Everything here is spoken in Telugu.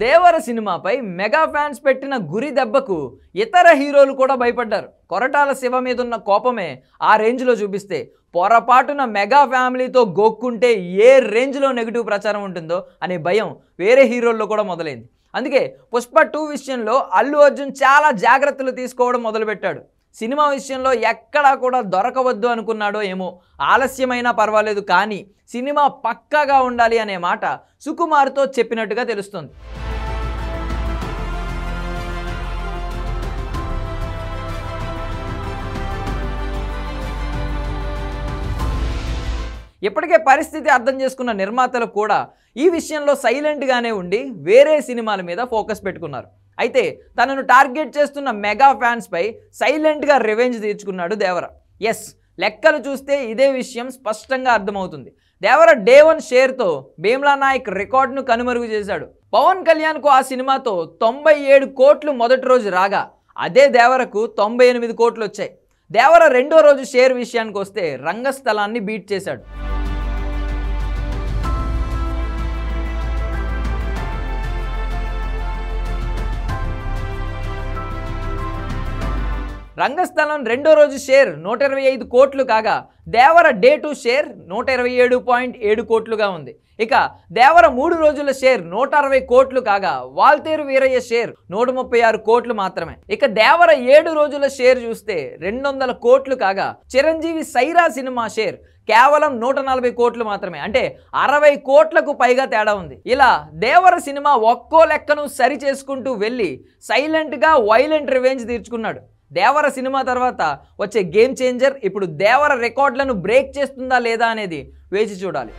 దేవర సినిమాపై మెగా ఫ్యాన్స్ పెట్టిన గురి దెబ్బకు ఇతర హీరోలు కూడా భయపడ్డారు. కొరటాల శివ మీద ఉన్న కోపమే ఆ రేంజ్లో చూపిస్తే పొరపాటున మెగా ఫ్యామిలీతో గోక్కుంటే ఏ రేంజ్లో నెగిటివ్ ప్రచారం ఉంటుందో అనే భయం వేరే హీరోల్లో కూడా మొదలైంది. అందుకే పుష్ప 2 విషయంలో అల్లు అర్జున్ చాలా జాగ్రత్తలు తీసుకోవడం మొదలుపెట్టాడు. సినిమా విషయంలో ఎక్కడా కూడా దొరకవద్దు అనుకున్నాడో ఏమో, ఆలస్యమైనా పర్వాలేదు కానీ సినిమా పక్కాగా ఉండాలి అనే మాట సుకుమార్తో చెప్పినట్టుగా తెలుస్తుంది. ఇప్పటికే పరిస్థితి అర్థం చేసుకున్న నిర్మాతలు కూడా ఈ విషయంలో సైలెంట్గానే ఉండి వేరే సినిమాల మీద ఫోకస్ పెట్టుకున్నారు. అయితే తనను టార్గెట్ చేస్తున్న మెగా ఫ్యాన్స్పై సైలెంట్గా రివెంజ్ తీర్చుకున్నాడు దేవర. ఎస్, లెక్కలు చూస్తే ఇదే విషయం స్పష్టంగా అర్థమవుతుంది. దేవర డే 1 షేర్తో భీమ్లా నాయక్ రికార్డును కనుమరుగు చేశాడు. పవన్ కళ్యాణ్కు ఆ సినిమాతో 97 కోట్లు మొదటి రోజు రాగా అదే దేవరకు 98 కోట్లు వచ్చాయి. దేవర రెండో రోజు షేర్ విషయానికి వస్తే రంగస్థలాన్ని బీట్ చేశాడు. రంగస్థలం రెండో రోజు షేర్ 125 కోట్లు కాగా దేవర డే 2 షేర్ 127.7 కోట్లుగా ఉంది. ఇక దేవర 3 రోజుల షేర్ 160 కోట్లు కాగా వాల్తేరు వీరయ్య షేర్ 136 కోట్లు మాత్రమే. ఇక దేవర 7 రోజుల షేర్ చూస్తే 200 కోట్లు కాగా చిరంజీవి సైరా సినిమా షేర్ కేవలం 140 కోట్లు మాత్రమే. అంటే 60 కోట్లకు పైగా తేడా ఉంది. ఇలా దేవర సినిమా ఒక్కో లెక్కను సరి చేసుకుంటూ వెళ్ళి సైలెంట్గా వైలెంట్ రివెంజ్ తీర్చుకున్నాడు. దేవర సినిమా తర్వాత వచ్చే గేమ్ చేంజర్ ఇప్పుడు దేవర రికార్డులను బ్రేక్ చేస్తుందా లేదా అనేది వేచి చూడాలి.